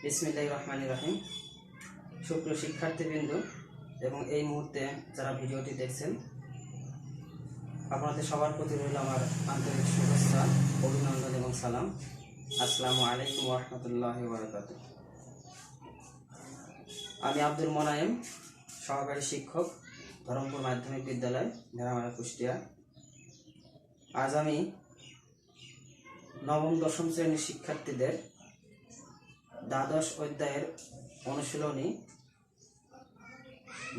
বিসমিল্লাহির রহমানির রহিম। সুপ্রিয় শিক্ষার্থীবৃন্দ এবং এই মুহূর্তে যারা ভিডিওটি দেখছেন, আপনাদের সবার প্রতি রইল আমার আন্তরিক শুভেচ্ছা, অভিনন্দন এবং সালাম। আসসালামু আলাইকুম ওয়া রাহমাতুল্লাহি ওয়া বারাকাতুহু। আমি আব্দুল মোনায়েম, সহকারী শিক্ষক, ধরমপুর মাধ্যমিক বিদ্যালয়, ভেড়ামারা, কুষ্টিয়া। আজ আমি নবম দশম শ্রেণীর শিক্ষার্থীদের দ্বাদশ অধ্যায়ের অনুশীলনী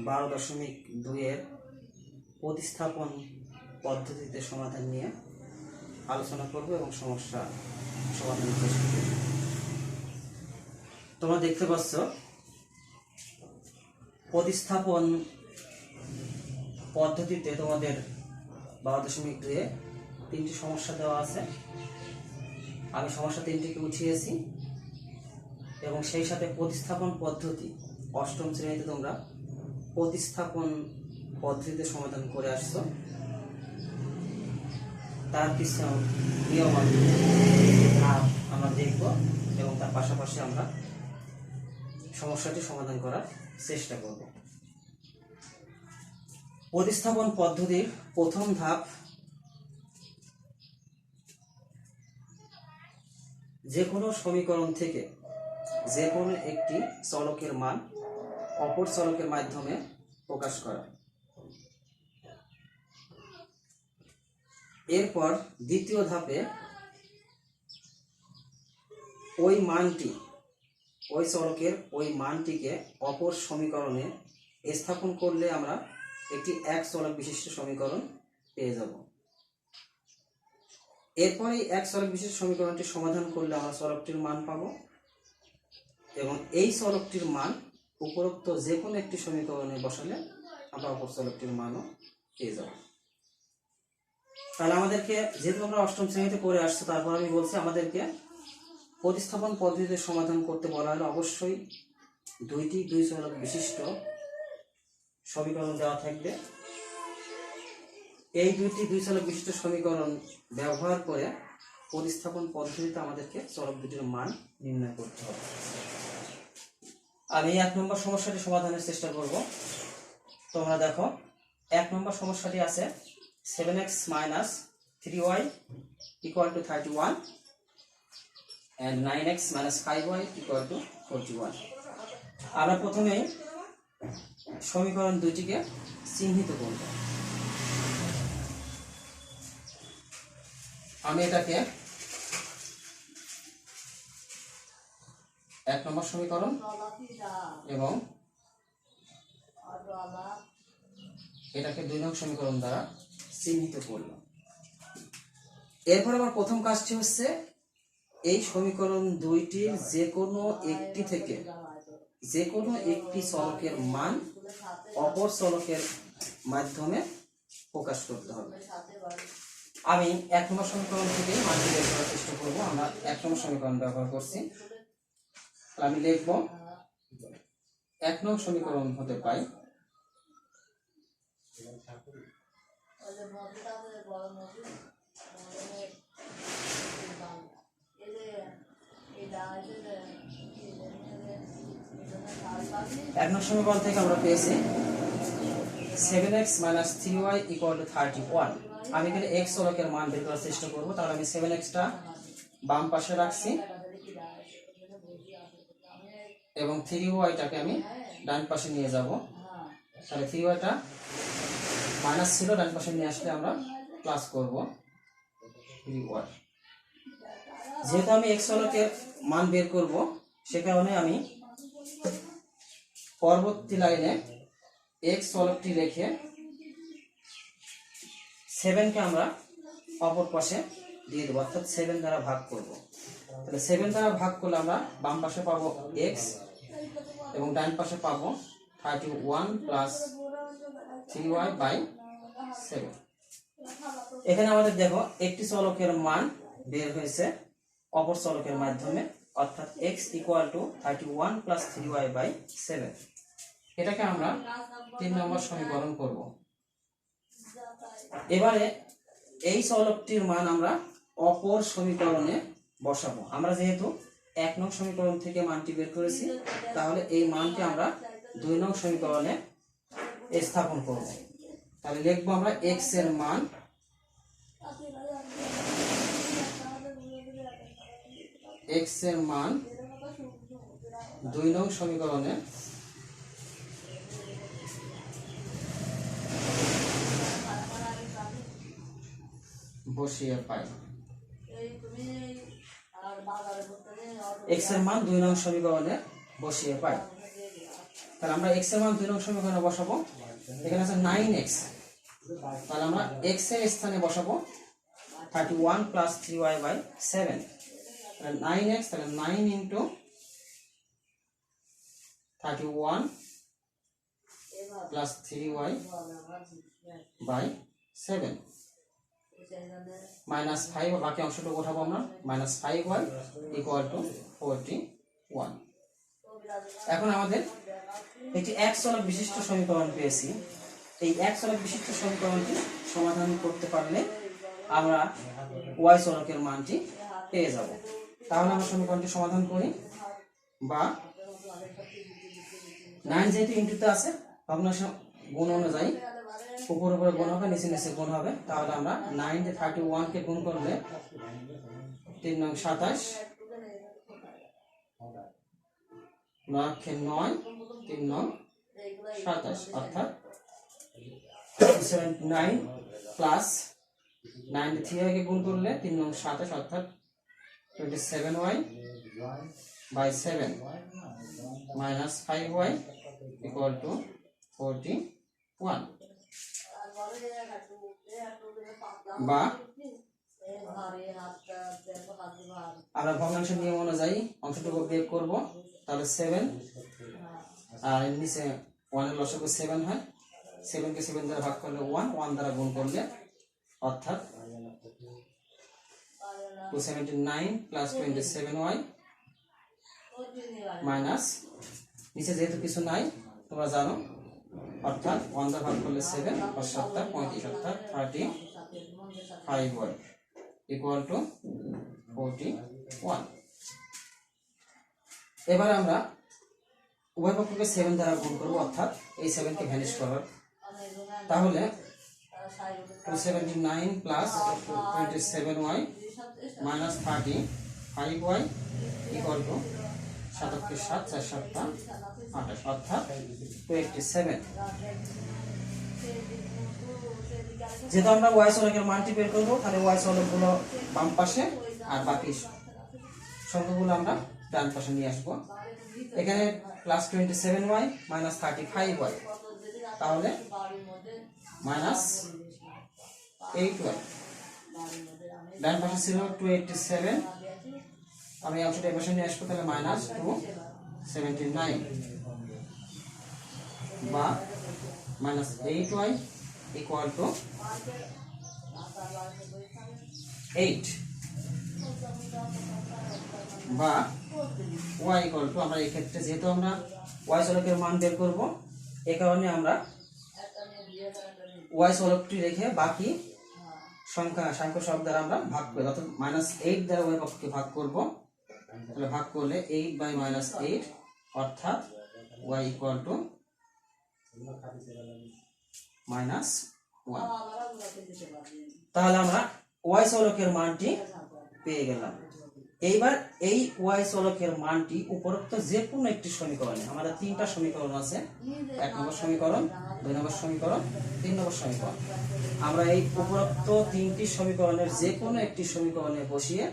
12.2 প্রতিস্থাপন পদ্ধতিতে সমাধান নিয়ে আলোচনা করব এবং সমস্যা সমাধানের চেষ্টা করব। তোমরা দেখতে পাচ্ছ প্রতিস্থাপন পদ্ধতিতে তোমাদের 12.2 তিনটি সমস্যা দেওয়া আছে। আমি সমস্যা তিনটিকে উঠিয়েছি এবং সেই সাথে প্রতিস্থাপন পদ্ধতি অষ্টম শ্রেণীতে তোমরা প্রতিস্থাপন পদ্ধতিতে সমাধান করে আসছো। তার কিছু নিয়ম আমরা দেখব এবং তার পাশাপাশি আমরা সমস্যাটি সমাধান করার চেষ্টা করব। প্রতিস্থাপন পদ্ধতির প্রথম ধাপ, যে কোনো সমীকরণ থেকে যে কোনো একটি চলকের মান অপর চলকের মাধ্যমে প্রকাশ করা। এরপর দ্বিতীয় ধাপে ওই চলকের ওই মানটিকে অপর সমীকরণে স্থাপন করলে আমরা একটি এক চলক বিশিষ্ট সমীকরণ পেয়ে যাব। এরপরে এক চলক বিশিষ্ট সমীকরণটি সমাধান করলে আমরা চলকটির মান পাবো এবং এই চলকটির মান উপরোক্ত যে কোনো একটি সমীকরণে বসালে আমরা অপর চলকটির মানও পেয়ে যাব। তাহলে আমাদেরকে, যেহেতু আমরা অষ্টম শ্রেণীতে করে আসছে, তারপর আমি বলছি আমাদেরকে প্রতিস্থাপন পদ্ধতিতে সমাধান করতে বলা হলে অবশ্যই দুই চলক বিশিষ্ট সমীকরণ দেওয়া থাকবে। এই দুই চলক বিশিষ্ট সমীকরণ ব্যবহার করে প্রতিস্থাপন পদ্ধতিতে আমাদেরকে চলক দুটির মান নির্ণয় করতে হবে। আমি 1 নম্বর সমস্যাটি সমাধানের চেষ্টা করব। তোমরা দেখো, 1 নম্বর সমস্যাটি আছে 7x - 3y = 31 and 9x - 5y = 41। আমরা প্রথমে সমীকরণ দুটিকে চিহ্নিত করব। আমি এটাকে 1 নম্বর সমীকরণ এবং এটাকে 2 নং সমীকরণ দ্বারা চিহ্নিত করলাম। এরপর আমার প্রথম কাজটি হচ্ছে এই সমীকরণ দুইটির যে কোনো একটি থেকে যে কোনো একটি চলকের মান অপর চলকের মাধ্যমে প্রকাশ করতে হবে। আমি 1 নম্বর সমীকরণ থেকে মানটি বের করার চেষ্টা করব। আমরা 1 নম্বর সমীকরণ ব্যবহার করছি। আমি লিখব 1 নং সমীকরণ হতে পাই এক নং সমীকরণ থেকে আমরা পেয়েছি 7x - 3y = 31। আমি এখানে x চলকের মান বের করার চেষ্টা করব। তাহলে আমি 7x টা বাম পাশে রাখছি এবং 3y টাকে আমি ডান পাশে নিয়ে যাব। তাহলে 3y টা মাইনাস ছিল, ডান পাশে নিয়ে আসলে আমরা প্লাস করব 3y। যেহেতু আমি x চলকের মান বের করব, সে কারণে আমি পরবর্তী লাইনে x চলকটি রেখে 7 কে আমরা অপর পাশে দিয়ে দেবো, অর্থাৎ 7 দ্বারা ভাগ করব। তাহলে 7 দ্বারা ভাগ করলে আমরা বাম পাশে পাবো x এবং ডান পাশে পাবো 31 + 3y/7। এখানে আমাদের দেখো একটি চলকের মান বের হয়েছে অপর চলকের মাধ্যমে, অর্থাৎ x = 31 + 3y/7। এটাকে আমরা 3 নম্বর সমীকরণ করব। এবারে এই চলকটির মান আমরা অপর সমীকরণে বসাবো। আমরা যেহেতু 1 নং সমীকরণ থেকে মানটি বের করেছি, তাহলে এই মানটি আমরা 2 নং সমীকরণে স্থাপন করব। তাহলে লিখবো আমরা x এর মান x 2 নং সমীকরণে বসিয়ে পাই। x এর মান 2 নং সমীকরণে বসিয়ে পাই। তাহলে আমরা x এর মান 2 নং সমীকরণে বসাবো। এখানে আছে 9x, তাহলে আমরা x এর স্থানে বসাবো 31 + 3y / 7। তাহলে 9x, তাহলে 9 × 31 + 3y / 7 -5, বাকি অংশটুকু উঠাবো আমরা, -5y = 41। এখন আমাদের একটি এক চলক বিশিষ্ট সমীকরণ পেয়েছি। এই এক চলক বিশিষ্ট সমীকরণটি সমাধান করতে পারলে আমরা y চলকের মানটি পেয়ে যাব। তাহলে আমরা সমীকরণটি সমাধান করি, বা 9 যেহেতু ইনটুতে আছে, ভগ্নাংশ গুণ অনুযায়ী উপরে উপরে গুণ হবে, নিচে নিচে গুণ হবে। তাহলে আমরা 9 দিয়ে 31 কে গুণ করলে 3 নং 27, 9 × 9 3 নং 27, অর্থাৎ 79 প্লাস 9 দিয়ে 3y কে গুণ করলে 3 নং 27, অর্থাৎ 27y / 7 -5y = 41। বা আমরা ভগ্নাংশ নিয়ম অনুযায়ী অংশটুকু বিয়োগ করব। তাহলে 7 আর নিচে 1 এর লসাগু 7 হয়, 7 কে 7 দ্বারা ভাগ করলে 1, 1 দ্বারা গুণ করলে, অর্থাৎ 279 + 27y মাইনাস নিচে যেহেতু কিছু নাই তোমরা জানো, অর্থাৎ 1 দ্বারা ভাগ করলে 7 আর 7 = 35, অর্থাৎ 35y = 41। এবার আমরা উভয় পক্ষকে 7 দ্বারা গুণ করব, অর্থাৎ এই 7 কে ভ্যানিশ করব। তাহলে 279 + 27y - 35y = 7 × 7 = 4 × 7 = 28, অর্থাৎ 27। যেহেতু আমরা y চলকের মানটি বের করব, তাহলে y চলকগুলো বাম পাশে আর বাকি সংখ্যাগুলো আমরা ডান পাশে নিয়ে আসব। এখানে +27y - 35y, তাহলে -8y। ডান পাশে ছিল 287, আমি অংশটা এই পাশে নিয়ে আসবো, তাহলে -279 বা -8y = 8, বা y = আমরা এই ক্ষেত্রে যেহেতু আমরা y চলকের মান বের করব, এই কারণে আমরা y চলকটি রেখে বাকি সংখ্যা সব দ্বারা আমরা ভাগ করব, অর্থাৎ -8 দ্বারা y পক্ষকে ভাগ করব। তাহলে ভাগ করলে 8 / -8, অর্থাৎ y = -1। তাহলে আমরা y চলকের মানটি পেয়ে গেলাম। এইবার এই y চলকের মানটি উপরোক্ত যে কোনো একটি সমীকরণে, আমাদের 3টা সমীকরণ আছে, 1 নম্বর সমীকরণ, 2 নম্বর সমীকরণ, 3 নম্বর সমীকরণ। আমরা এই উপরোক্ত 3টি সমীকরণের যে কোনো একটি সমীকরণে বসিয়ে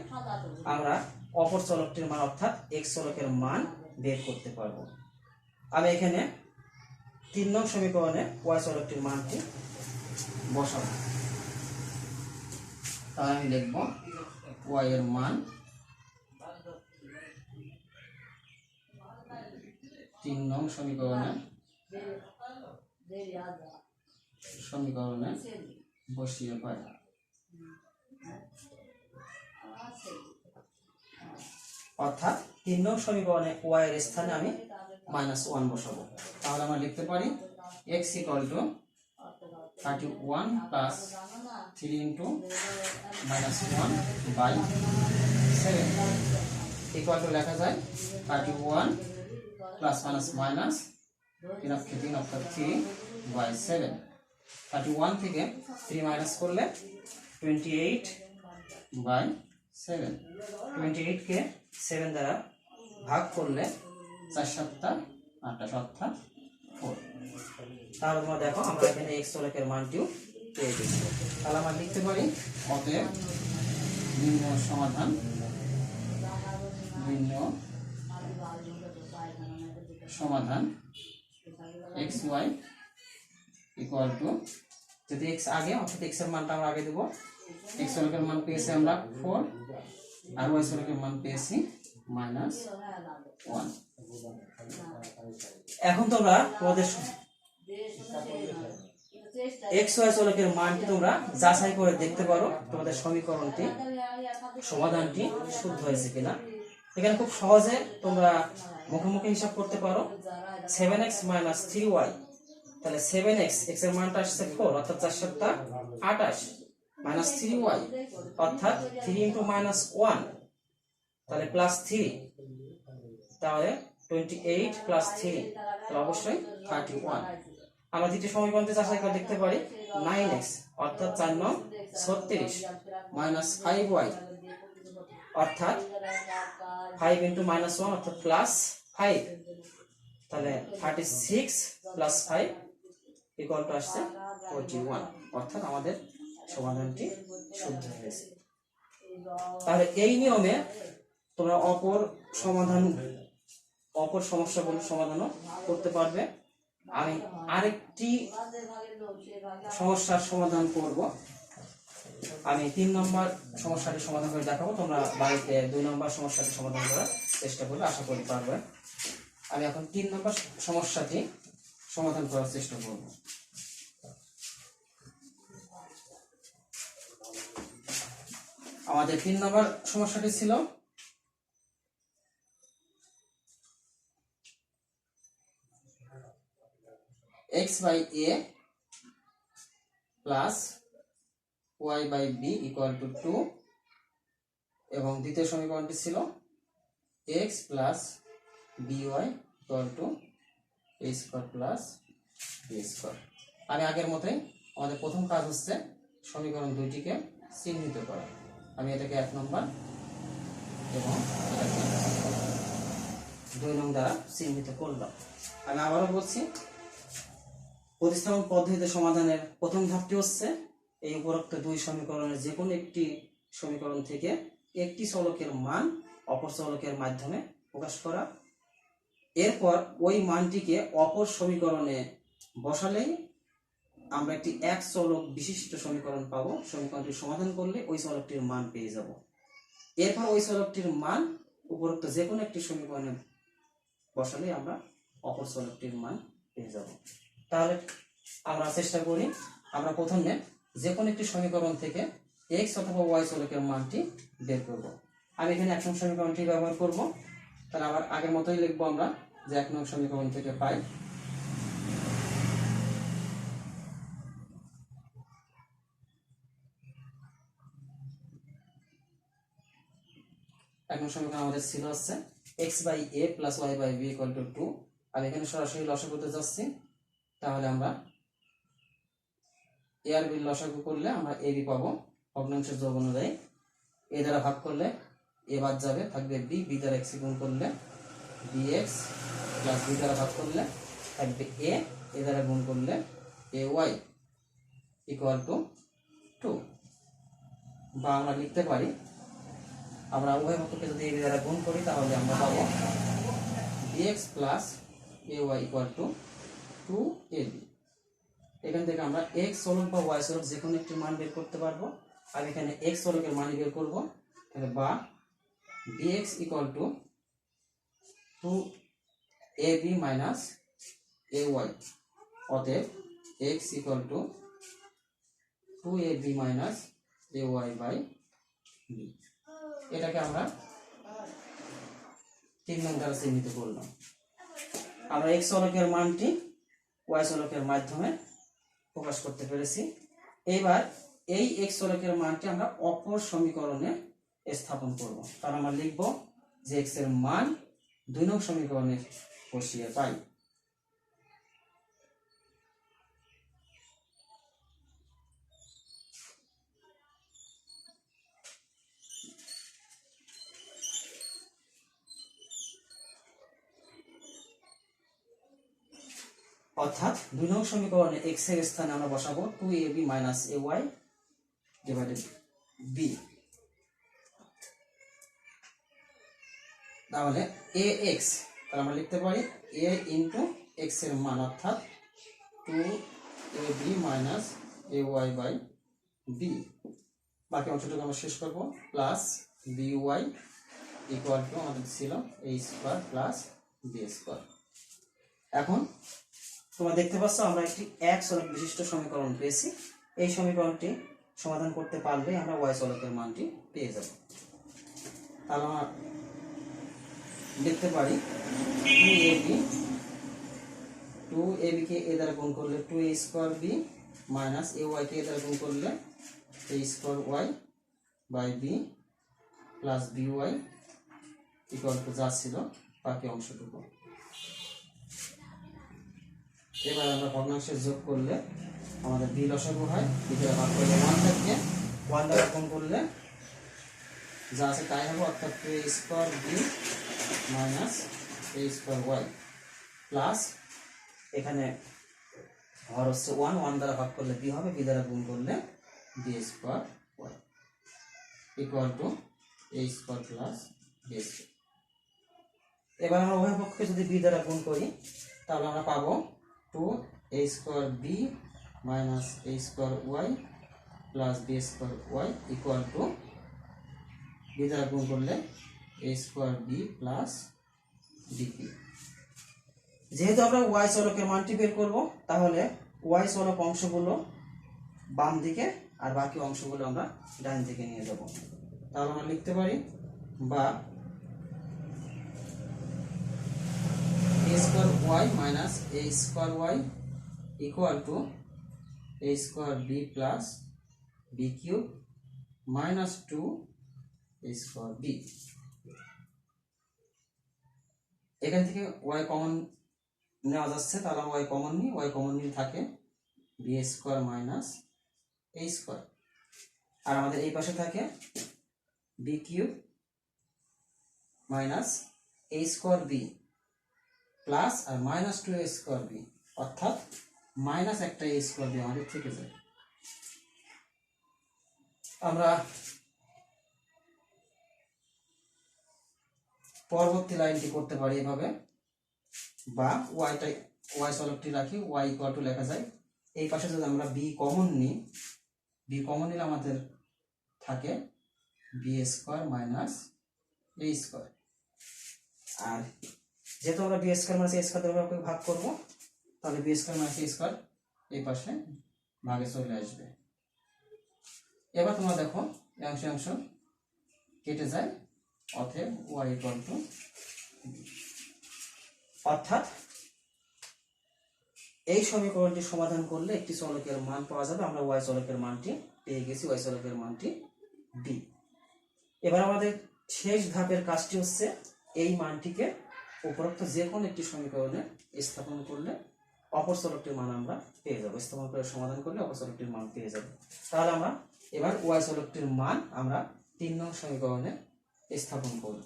আমরা অপর চলকটির মান, অর্থাৎ x চলকের মান বের করতে পারবো। আমি এখানে 3 নং সমীকরণে y চলকটির মানটি বসাবো। তাহলে আমি লিখব y এর মান 3 নং সমীকরণে বসিয়ে পাই। অর্থাৎ 3 নং সমীকরণে y এর স্থানে আমি -1 বসাবো। তাহলে আমরা লিখতে পারি x = 31 + 3 × -1/7 ইকুয়াল টু লেখা যায় 31 প্লাস মাইনাস মাইনাস 3 অর্থাৎ 3/7। 31 থেকে 3 মাইনাস করলে 28/7। 28 কে 7 দ্বারা ভাগ করলে 4 7 28 অর্থাৎ 4। তাহলে তোমরা দেখো আমরা এখানে x চলকের মানটিও পেয়ে গেছি। তাহলে আমরা লিখতে পারি অতএব নির্ণয় সমাধান xy ইকুয়াল টু, যদি x আগে অর্থাৎ x এর মানটা আমরা আগে দেব। x চলকের মান পেয়েছি আমরা 4 আর y চলকের মান পেয়েছি -1। এখন তোমরা তোমাদের xy চলকের মানটি তোমরা যাচাই করে দেখতে পারো তোমাদের সমীকরণটি সমাধানটি শুদ্ধ হয়েছে কিনা। এখানে খুব সহজে তোমরা মুখে মুখে হিসাব করতে পারো। 7x - 3y, তাহলে 7x x এর মানটা আসছে 4 অর্থাৎ 4 7 28 মাইনাস 3y অর্থাৎ 3 * -1 তাহলে +3, তাহলে 28 + 3 তাহলে অবশ্যই 31। আমরা দ্বিতীয় সমীকরণটি যাচাই করে দেখতে পারি 9x অর্থাৎ 4 9 36 মাইনাস 5y অর্থাৎ 5 * -1 অর্থাৎ +5, তাহলে 36 + 5 ইকুয়াল টু আসছে 41 অর্থাৎ আমাদের সমাধানটি শুদ্ধ হয়েছে। তাহলে এই নিয়মে তোমরা অপর সমস্যাগুলোর সমাধানও করতে পারবে। আমি আরেকটি সমস্যার সমাধান করব। আমি 3 নম্বর সমস্যাটি সমাধান করে দেখাবো, তোমরা বাড়িতে 2 নম্বর সমস্যাটি সমাধান করার চেষ্টা করবে, আশা করি পারবে। আমি এখন 3 নম্বর সমস্যাটি সমাধান করার চেষ্টা করব। আমাদের 3 নম্বর সমস্যাটি ছিল x/a plus y/b equal to 2 এবং দ্বিতীয় সমীকরণটি ছিল x plus by equal two a square plus b square. আমি আগের মতোই আমাদের প্রথম কাজ হচ্ছে সমীকরণ দুইটিকে চিহ্নিত করা। আমি এটাকে 1 নম্বর এবং এটাকে 2 নং দ্বারা চিহ্নিত করলাম। আমি আবারও বলছি, প্রতিস্থাপন পদ্ধতিতে সমাধানের প্রথম ধাপটি হচ্ছে এই উপরোক্ত 2 সমীকরণের যে কোনো একটি সমীকরণ থেকে একটি চলকের মান অপর চলকের মাধ্যমে প্রকাশ করা। এরপর ওই মানটিকে অপর সমীকরণে বসালেই আমরা একটি এক চলক বিশিষ্ট সমীকরণ পাবো। সমীকরণটি সমাধান করলে ওই চলকটির মান পেয়ে যাব। এরপর ওই চলকটির মান উপরোক্ত যে কোনো একটি সমীকরণে বসালে আমরা অপর চলকটির মান পেয়ে যাব। তাহলে আমরা চেষ্টা করি, আমরা প্রথমে যে কোনো একটি সমীকরণ থেকে x অথবা y চলকের মানটি বের করব। আমি এখানে 1 নং সমীকরণটি ব্যবহার করব। তাহলে আবার আগের মতোই লিখবো আমরা যে 1 নং সমীকরণ থেকে পাই 1 নং সমীকরণ আমাদের ছিল হচ্ছে x/a plus y/b equal to 2। আমি এখানে সরাসরি লসাগু করতে যাচ্ছি। তাহলে আমরা a আর b লসাগু করলে আমরা ab পাবো ভগ্নাংশের যোগ অনুযায়ী। a দ্বারা ভাগ করলে a বাদ যাবে, থাকবে b, b দ্বারা x গুণ করলে bx প্লাস b দ্বারা ভাগ করলে থাকবে a, a দ্বারা গুণ করলে ay ইকুয়াল টু 2। বা আমরা লিখতে পারি, আমরা উভয় পক্ষকে যদি a দ্বারা গুণ করি তাহলে আমরা পাবো bx plus ay equal to 2ab। এখান থেকে আমরা x চলক বা y চলক যে কোনো একটি মান বের করতে পারবো। আর এখানে x চলকের মান বের করব, তাহলে বা bx equal to 2ab minus ay। অতএব x equal to 2ab minus ay by b। এটাকে আমরা 3 নং দ্বারা চিহ্নিত করলাম। আমরা x চলকের মানটি y চলকের মাধ্যমে প্রকাশ করতে পেরেছি। এবার এই x চলকের মানটি আমরা অপর সমীকরণে স্থাপন করব। তাহলে আমরা লিখব যে x এর মান 2 নং সমীকরণে বসিয়ে পাই। অর্থাৎ 2 নং সমীকরণে x এর স্থানে আমরা বসাবো 2ab - ay ডিভাইডেড b। তাহলে ax তাহলে আমরা লিখতে পারি a ইনটু x এর মান অর্থাৎ 2ab - ay বাই b। বাকি অংশটুকু আমরা শেষ করব প্লাস by ইকুয়াল টু আমাদের ছিল a square plus b square. এখন তোমরা দেখতে পাচ্ছ আমরা একটি এক চলক বিশিষ্ট সমীকরণ পেয়েছি। এই সমীকরণটি সমাধান করতে পারলে আমরা y চলকের মানটি পেয়ে যাব। তাহলে আমরা লিখতে পারি 2ab কে a দ্বারা গুণ করলে 2a square b minus ay কে a দ্বারা গুণ করলে a square y by b plus by equal to যা ছিল বাকি অংশটুকু। এবার আমরা ভগ্নাংশের যোগ করলে আমাদের b লসাগু হয়, b দ্বারা ভাগ করলে 1 থাকে, 1 দ্বারা গুণ করলে যা আছে তাই হবে অর্থাৎ 2a square b minus a square y plus এখানে হর হচ্ছে 1 দ্বারা ভাগ করলে b হবে, b দ্বারা গুণ করলে b square y equal to a square plus b square. এবার আমরা উভয় পক্ষকে যদি b দ্বারা গুণ করি তাহলে আমরা পাবো 2a square b minus a square y plus b square y equal to b দ্বারা গুণ করলে a square b plus dq। যেহেতু আমরা y চলকের মানটি বের করব তাহলে y চলক অংশগুলো বাম দিকে আর বাকি অংশগুলো আমরা ডান দিকে নিয়ে যাব। তাহলে আমরা লিখতে পারি বা a square y minus a square y equal to a square b plus b cube minus 2 a square b। এখান থেকে y কমন নেওয়া যাচ্ছে, তাহলে আমরা y কমন নিয়ে থাকে b square minus a square, আর আমাদের এই পাশে থাকে b cube minus a square b plus আর মাইনাস 2a স্কয়ার b অর্থাৎ মাইনাস একটা a স্কয়ার b আমাদের থেকে যায়। আমরা পরবর্তী লাইনটি করতে পারি এভাবে, বা y চলকটি রাখি y ইকুয়াল টু লেখা যায় এই পাশে যদি আমরা b কমন নিলে আমাদের থাকে b square minus a square, আর যেহেতু আমরা b square minus a square দ্বারা ভাগ করব তাহলে b square minus a square এই পাশে ভাগে চলে আসবে। এবার তোমরা দেখো অংশ কেটে যায়, অতএব y ইকুয়াল টু অর্থাৎ এই সমীকরণটি সমাধান করলে একটি চলকের মান পাওয়া যাবে। আমরা y চলকের মানটি পেয়ে গেছি, y চলকের মানটি b। এবার আমাদের শেষ ধাপের কাজটি হচ্ছে এই মানটিকে উপরোক্ত যে কোনো একটি সমীকরণে স্থাপন করলে অপর চলকটির মান আমরা পেয়ে যাব। স্থাপন করে সমাধান করলে অপর চলকটির মান পেয়ে যাব। তাহলে আমরা এবার y চলকটির মান আমরা 3 নং সমীকরণে স্থাপন করব।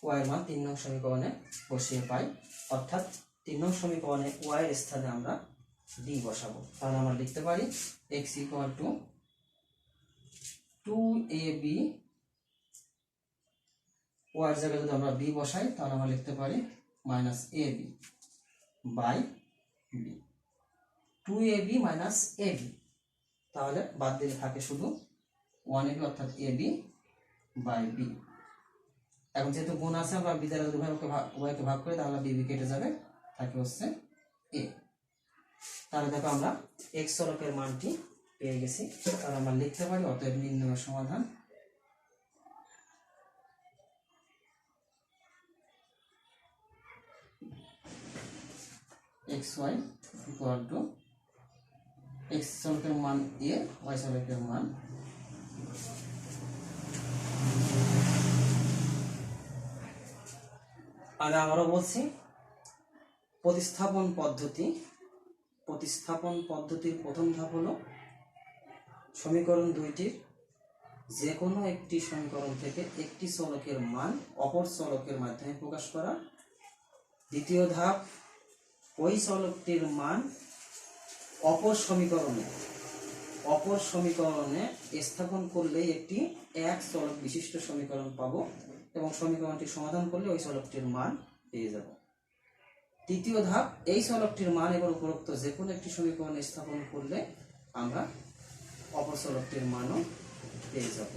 y এর মান 3 নং সমীকরণে বসিয়ে পাই, অর্থাৎ 3 নং সমীকরণে y এর স্থানে আমরা d বসাবো। তাহলে আমরা লিখতে পারি x equal to 2ab, y এর জায়গায় যদি আমরা b বসাই তাহলে আমরা লিখতে পারি minus ab by b, 2ab minus ab, তাহলে বাদ দিলে থাকে শুধু 1ab অর্থাৎ ab বাই b। এখন যেহেতু গুণ আছে আমরা b দ্বারা যদি উভয়কে ভাগ করি তাহলে b কেটে যাবে, থাকে হচ্ছে a। তাহলে দেখো আমরা x চলকের মানটি পেয়ে গেছি। তাহলে আমরা লিখতে পারি অতএব নির্ণয়ের সমাধান x y equal to x চলকের মান এ, ওয়াই চলকের মান আমি আবারও বলছি, প্রতিস্থাপন পদ্ধতির প্রথম ধাপ হলো সমীকরণ দুইটির যে কোনো একটি সমীকরণ থেকে একটি চলকের মান অপর চলকের মাধ্যমে প্রকাশ করা। দ্বিতীয় ধাপ, ওই চলকটির মান অপর সমীকরণে স্থাপন করলেই একটি এক চলক বিশিষ্ট সমীকরণ পাবো এবং সমীকরণটি সমাধান করলে ওই চলকটির মান পেয়ে যাব। তৃতীয় ধাপ, এই চলকটির মান এবার উপরোক্ত যে কোনো একটি সমীকরণে স্থাপন করলে আমরা অপর চলকটির মানও পেয়ে যাব।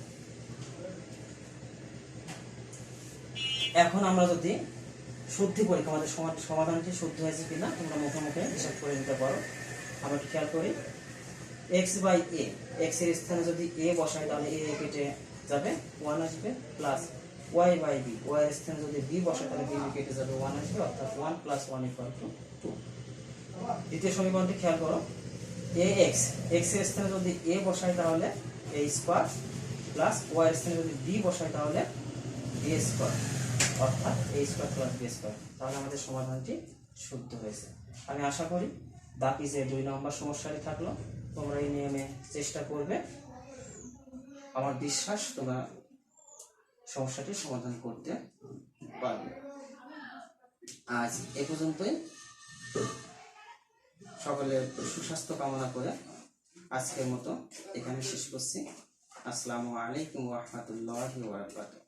এখন আমরা যদি শুদ্ধি পরীক্ষা, আমাদের সমাধানটি শুদ্ধ হয়েছে কিনা তোমরা মুখে মুখে হিসাব করে নিতে পারো। আমরা একটু খেয়াল করি, এক্স বাই এ, এক্স এর স্থানে যদি এ বসাই তাহলে এ কেটে যাবে, 1 আসবে, plus Y by B, Y এর স্থানে যদি বি বসাই তাহলে বি কেটে যাবে, 1 আসবে, অর্থাৎ 1 + 1 = 2। দ্বিতীয় সমীকরণটি খেয়াল করো, এ এক্স, এক্স এর স্থানে যদি এ বসাই তাহলে এ স্কোয়ার, প্লাস ওয়াই এর স্থানে যদি বি বসাই তাহলে বি স্কোয়ার, অর্থাৎ এ স্কোয়ার প্লাস বি স্কোয়ার। তাহলে আমাদের সমাধানটি শুদ্ধ হয়েছে। আমি আশা করি বাকি যে 2 নম্বর সমস্যাটি থাকলো তোমরা এই নিয়মে চেষ্টা করবে। আমার বিশ্বাস তোমরা সমস্যাটি সমাধান করতে পারবে। আজ এ পর্যন্তই। সকলের সুস্বাস্থ্য কামনা করে আজকের মতো এখানে শেষ করছি। আসসালামু আলাইকুম ওয়া রাহমাতুল্লাহি ওয়া বারাকাতুহু।